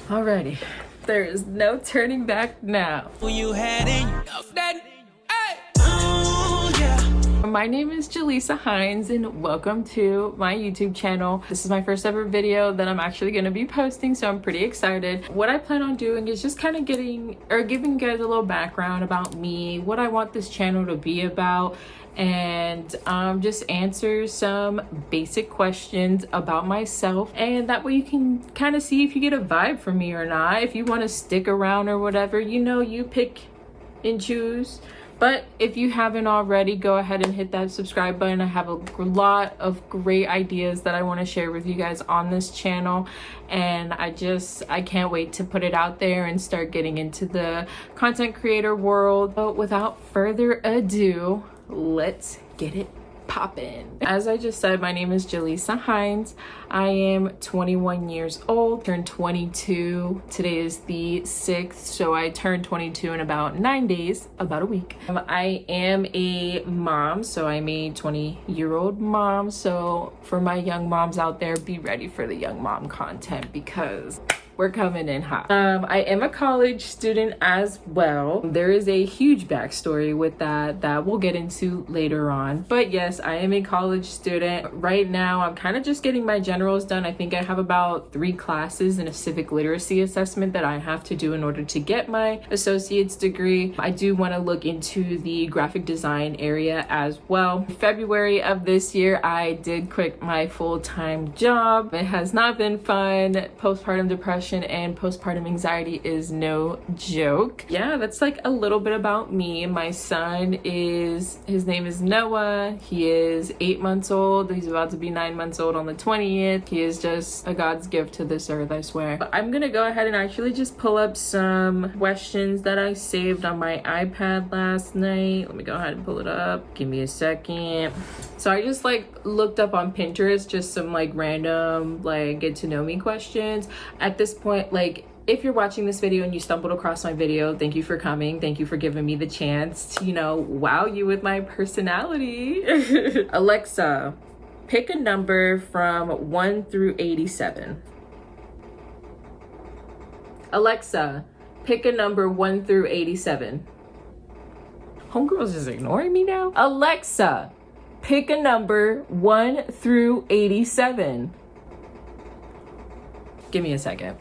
Alrighty, there is no turning back now. You had in that, hey. Ooh, yeah. My name is Jelisa Hines and welcome to my YouTube channel. This is my first ever video that I'm actually going to be posting, so I'm pretty excited. What I plan on doing is just kind of giving you guys a little background about me, what I want this channel to be about, and just answer some basic questions about myself, and that way you can kind of see if you get a vibe from me or not. If you want to stick around or whatever, you know, you pick and choose. But if you haven't already, go ahead and hit that subscribe button. I have a lot of great ideas that I want to share with you guys on this channel, and I can't wait to put it out there and start getting into the content creator world. But without further ado, let's get it poppin'. As I just said, my name is Jelisa Hines. I am 21 years old, turned 22. Today is the 6th, so I turned 22 in about 9 days, about a week. I am a mom, so I'm a 20-year-old mom. So for my young moms out there, be ready for the young mom content because we're coming in hot. I am a college student as well. There is a huge backstory with that we'll get into later on. But yes, I am a college student. Right now, I'm kind of just getting my generals done. I think I have about 3 classes in a civic literacy assessment that I have to do in order to get my associate's degree. I do want to look into the graphic design area as well. In February of this year, I did quit my full-time job. It has not been fun. Postpartum depression and postpartum anxiety is no joke. Yeah, that's like a little bit about me. My son his name is Noah. He is 8 months old. He's about to be 9 months old on the 20th. He is just a God's gift to this earth, I swear. But I'm gonna go ahead and actually just pull up some questions that I saved on my iPad last night. Let me go ahead and pull it up. Give me a second. So I just looked up on Pinterest just some random get to know me questions. At this point, if you're watching this video and you stumbled across my video, thank you for coming. Thank you for giving me the chance to, wow you with my personality. Alexa, pick a number from 1 through 87. Alexa, pick a number 1 through 87. Homegirl's just ignoring me now. Alexa, pick a number 1 through 87. Give me a second.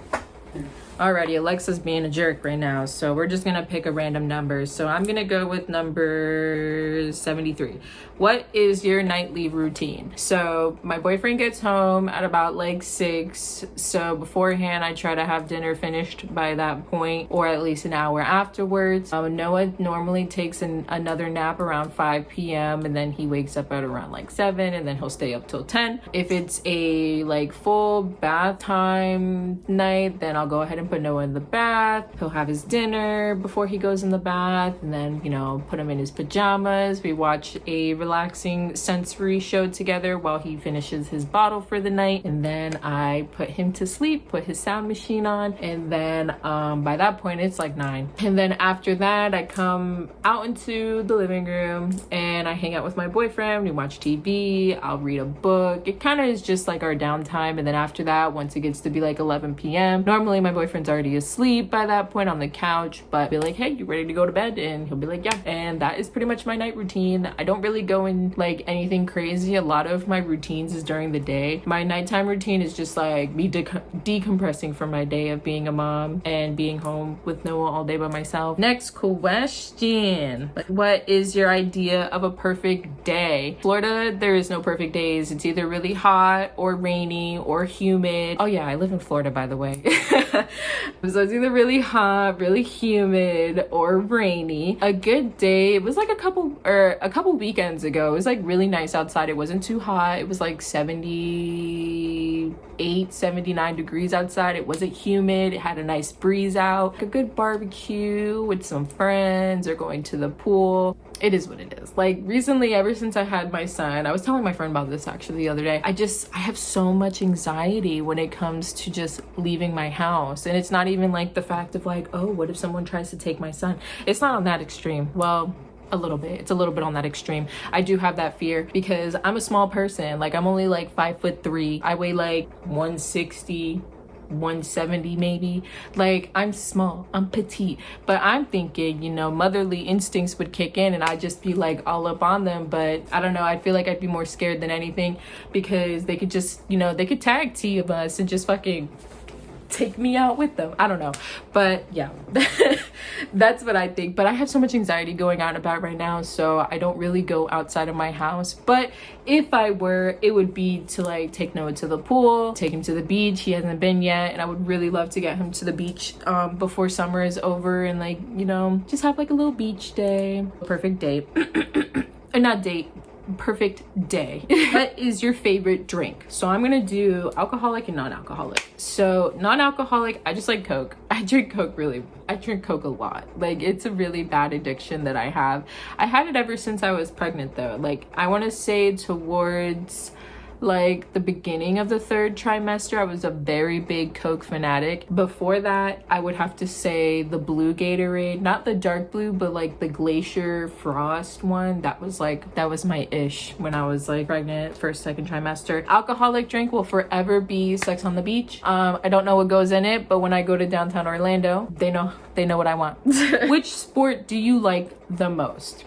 Alrighty, Alexa's being a jerk right now, so we're just gonna pick a random number. So I'm gonna go with number 73. What is your nightly routine? So my boyfriend gets home at about 6, so beforehand I try to have dinner finished by that point, or at least an hour afterwards. Noah normally takes another nap around 5 p.m. and then he wakes up at around 7, and then he'll stay up till 10. If it's a full bath time night, then I'll go ahead and put Noah in the bath. He'll have his dinner before he goes in the bath, and then put him in his pajamas. We watch a relaxing sensory show together while he finishes his bottle for the night, and then I put him to sleep, put his sound machine on, and then by that point it's 9. And then after that I come out into the living room and I hang out with my boyfriend. We watch TV, I'll read a book. It kind of is just our downtime. And then after that, once it gets to be 11 p.m, normally my boyfriend's already asleep by that point on the couch, but be hey, you ready to go to bed? And he'll be yeah. And that is pretty much my night routine. I don't really go in anything crazy. A lot of my routines is during the day. My nighttime routine is just me decompressing from my day of being a mom and being home with Noah all day by myself. Next question. What is your idea of a perfect day? Florida, there is no perfect days. It's either really hot or rainy or humid. Oh yeah, I live in Florida, by the way. So it's either really hot, really humid, or rainy. A good day, it was a couple weekends ago. It was really nice outside. It wasn't too hot. It was 78, 79 degrees outside. It wasn't humid. It had a nice breeze out. A good barbecue with some friends or going to the pool. It is what it is. Recently, ever since I had my son, I was telling my friend about this actually the other day. I have so much anxiety when it comes to just leaving my house. And it's not even the fact of oh, what if someone tries to take my son? It's not on that extreme. Well, a little bit. It's a little bit on that extreme. I do have that fear because I'm a small person. I'm only 5'3". I weigh 160, 170 maybe. Like, I'm small, I'm petite, but I'm thinking, you know, motherly instincts would kick in and I'd just be like all up on them. But I don't know, I feel like I'd be more scared than anything because they could just, you know, they could tag team us and just fucking take me out with them. I don't know, but yeah. That's what I think. But I have so much anxiety going out and about right now, so I don't really go outside of my house. But if I were, it would be to like take Noah to the pool, take him to the beach. He hasn't been yet, and I would really love to get him to the beach before summer is over, and like, you know, just have like a little beach day. Perfect date. Or not date, perfect day. What is your favorite drink? So I'm gonna do alcoholic and non-alcoholic. So non-alcoholic, I just like Coke. I drink Coke a lot. Like, it's a really bad addiction that I have. I had it ever since I was pregnant though. Like, I want to say towards like the beginning of the 3rd trimester, I was a very big Coke fanatic. Before that, I would have to say the blue Gatorade, not the dark blue, but like the Glacier Frost one. That was my ish when I was like pregnant, 1st, 2nd trimester. Alcoholic drink will forever be Sex on the Beach. I don't know what goes in it, but when I go to downtown Orlando, they know what I want. Which sport do you like the most?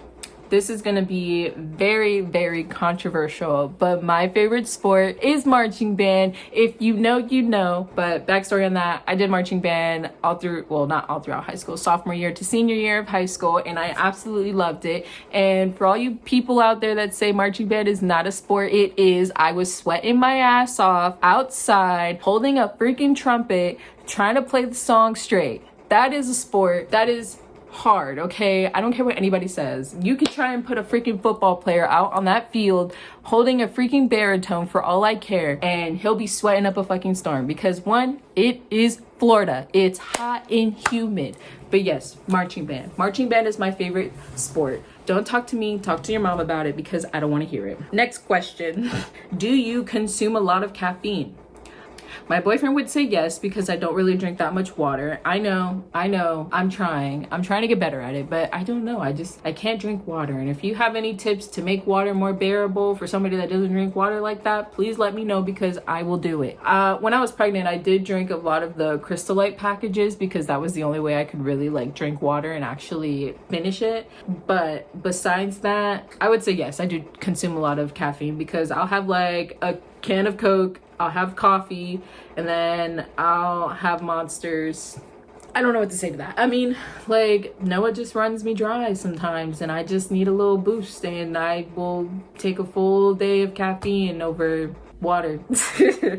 This is gonna be very, very controversial, but my favorite sport is marching band. If you know, you know. But backstory on that, I did marching band all through, well, not all throughout high school, sophomore year to senior year of high school, and I absolutely loved it. And for all you people out there that say marching band is not a sport, it is. I was sweating my ass off outside, holding a freaking trumpet, trying to play the song straight. That is a sport. That is hard, okay? I don't care what anybody says. You could try and put a freaking football player out on that field holding a freaking baritone for all I care, and he'll be sweating up a fucking storm because one, it is Florida. It's hot and humid. But yes, marching band. Marching band is my favorite sport. Don't talk to me, talk to your mom about it because I don't want to hear it. Next question. Do you consume a lot of caffeine? My boyfriend would say yes because I don't really drink that much water. I know, I'm trying to get better at it, but I don't know. I can't drink water. And if you have any tips to make water more bearable for somebody that doesn't drink water like that, please let me know because I will do it. When I was pregnant, I did drink a lot of the Crystal Light packages because that was the only way I could really like drink water and actually finish it. But besides that, I would say yes, I do consume a lot of caffeine because I'll have like a can of Coke, I'll have coffee, and then I'll have Monsters. I don't know what to say to that. I mean, like, Noah just runs me dry sometimes, and I just need a little boost, and I will take a full day of caffeine over water.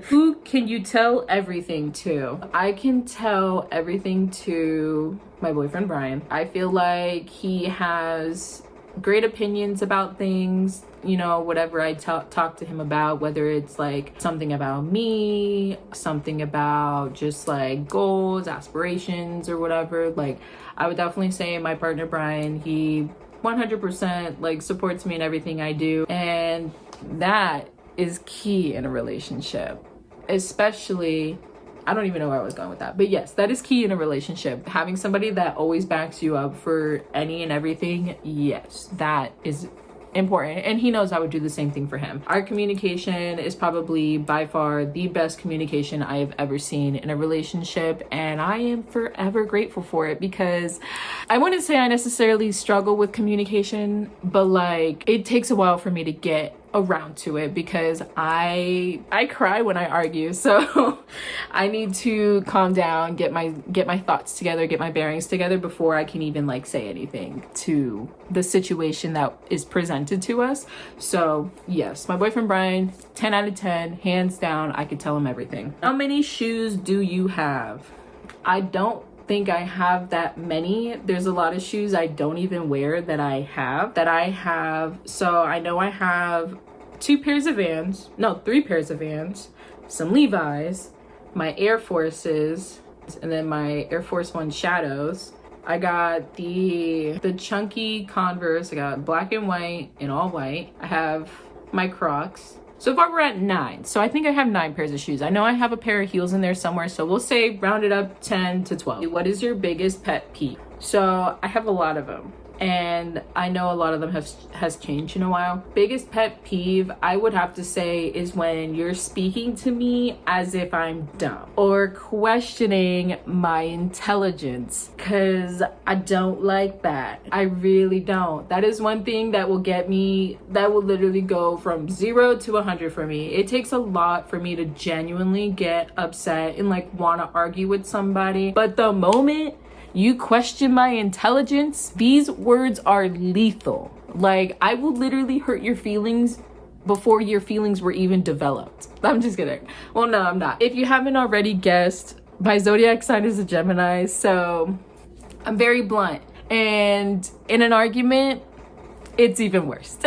Who can you tell everything to? I can tell everything to my boyfriend, Brian. I feel like he has great opinions about things, you know, whatever I talk to him about, whether it's like something about me, something about just like goals, aspirations, or whatever. Like, I would definitely say my partner Brian, he 100% like supports me in everything I do, and that is key in a relationship. Especially, I don't even know where I was going with that, but yes, that is key in a relationship. Having somebody that always backs you up for any and everything, yes, that is important, and he knows I would do the same thing for him. Our communication is probably by far the best communication I have ever seen in a relationship, and I am forever grateful for it because I wouldn't say I necessarily struggle with communication, but like, it takes a while for me to get around to it because I cry when I argue, so I need to calm down, get my thoughts together, get my bearings together before I can even like say anything to the situation that is presented to us. So yes, my boyfriend Brian, 10 out of 10, hands down. I could tell him everything. How many shoes do you have? I don't think I have that many. There's a lot of shoes I don't even wear that I have. So I know I have 3 pairs of Vans, some Levi's, my Air Forces, and then my Air Force One Shadows. I got the chunky Converse. I got black and white and all white. I have my Crocs. So far we're at 9. So I think I have 9 pairs of shoes. I know I have a pair of heels in there somewhere. So we'll say round it up 10 to 12. What is your biggest pet peeve? So I have a lot of them. and I know a lot of them has changed in a while. Biggest pet peeve I would have to say is when you're speaking to me as if I'm dumb or questioning my intelligence, because I don't like that. I really don't. That is one thing that will get me, that will literally go from 0 to 100 for me. It takes a lot for me to genuinely get upset and like want to argue with somebody, but the moment you question my intelligence, these words are lethal. Like, I will literally hurt your feelings before your feelings were even developed. I'm just kidding. Well, no, I'm not. If you haven't already guessed, my zodiac sign is a Gemini, so I'm very blunt. And in an argument, it's even worse.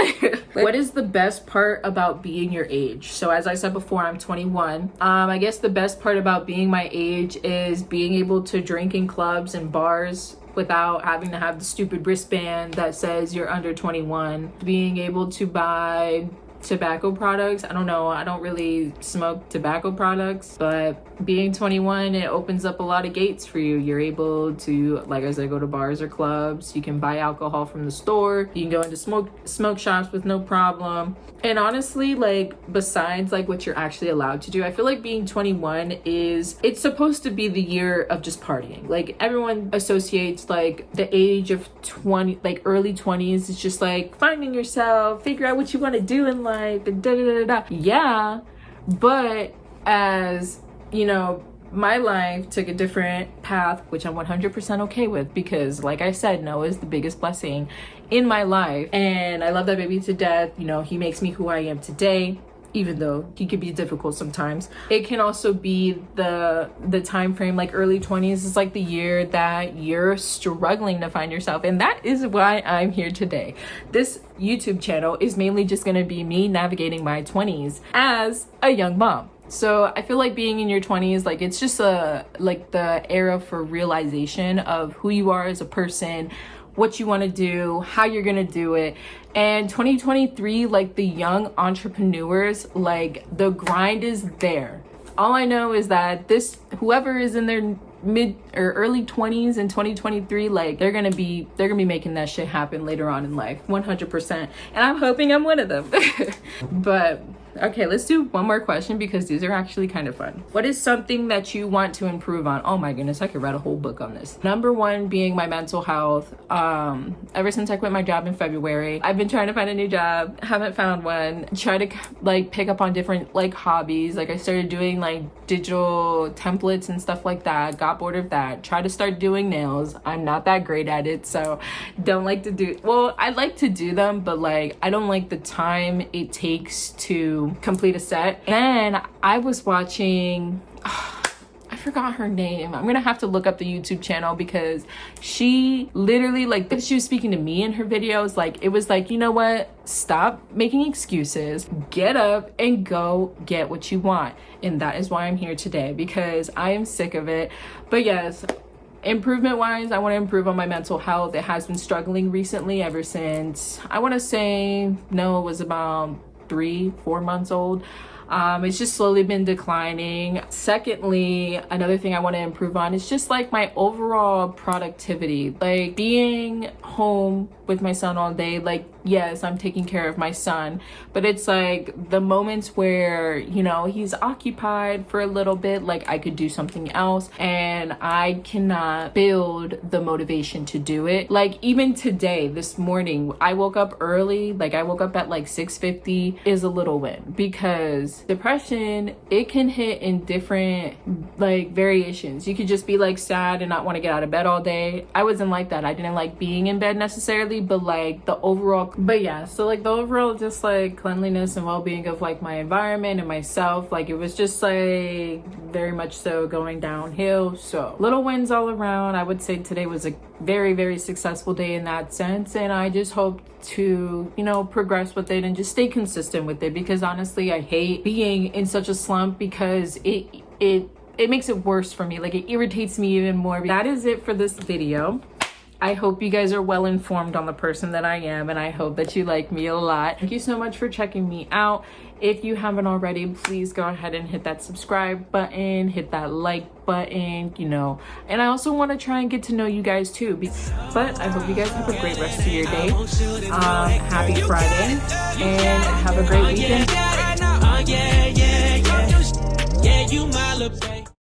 What is the best part about being your age? So as I said before, I'm 21. I guess the best part about being my age is being able to drink in clubs and bars without having to have the stupid wristband that says you're under 21. Being able to buy tobacco products. I don't know, I don't really smoke tobacco products, but being 21, it opens up a lot of gates for you. You're able to, like I said, go to bars or clubs. You can buy alcohol from the store. You can go into smoke shops with no problem. And honestly, like, besides like what you're actually allowed to do, I feel like being 21 it's supposed to be the year of just partying. Like, everyone associates like the age of 20, like early 20s, it's just like finding yourself, figure out what you want to do in life, and da da da da. Yeah, but as you know, my life took a different path, which I'm 100% okay with, because like I said, Noah is the biggest blessing in my life, and I love that baby to death. You know, he makes me who I am today, even though he could be difficult sometimes. It can also be the time frame, like early 20s is like the year that you're struggling to find yourself, and that is why I'm here today. This YouTube channel is mainly just gonna be me navigating my 20s as a young mom. So I feel like being in your 20s, like, it's just like the era for realization of who you are as a person, what you want to do, how you're gonna do it. And 2023, like, the young entrepreneurs, like, the grind is there. All I know is that whoever is in their mid or early 20s in 2023, like, they're gonna be making that shit happen later on in life, 100%. And I'm hoping I'm one of them. But okay, let's do one more question because these are actually kind of fun. What is something that you want to improve on? Oh my goodness, I could write a whole book on this. Number one being my mental health. Ever since I quit my job in February, I've been trying to find a new job, haven't found one. Try to like pick up on different like hobbies. Like, I started doing like digital templates and stuff like that. Got bored of that. Try to start doing nails. I'm not that great at it, so don't like to do, well, I like to do them, but like, I don't like the time it takes to complete a set. And I was watching, I forgot her name. I'm gonna have to look up the YouTube channel because she literally, like, she was speaking to me in her videos. Like, it was like, you know what, stop making excuses, get up and go get what you want. And that is why I'm here today, because I am sick of it. But yes, improvement wise, I want to improve on my mental health. It has been struggling recently, ever since I want to say Noah was about 3-4 months old. It's just slowly been declining. Secondly, another thing I want to improve on is just like my overall productivity, like being home with my son all day. Like, yes, I'm taking care of my son, but it's like the moments where, you know, he's occupied for a little bit, like I could do something else, and I cannot build the motivation to do it. Like, even today, this morning, I woke up early. Like, I woke up at like 6:50 is a little win, because depression, it can hit in different like variations. You could just be like sad and not want to get out of bed all day. I wasn't like that. I didn't like being in bed necessarily, but like the overall, but yeah, so like the overall just like cleanliness and well-being of like my environment and myself, like it was just like very much so going downhill. So little wins all around. I would say today was a very, very successful day in that sense, and I just hope to, you know, progress with it and just stay consistent with it, because honestly, I hate being in such a slump because it makes it worse for me. Like, it irritates me even more. That is it for this video. I hope you guys are well informed on the person that I am, and I hope that you like me a lot. Thank you so much for checking me out. If you haven't already, please go ahead and hit that subscribe button, hit that like button, you know. And I also want to try and get to know you guys too. But I hope you guys have a great rest of your day. Happy Friday, and have a great weekend. Yeah, you my little baby.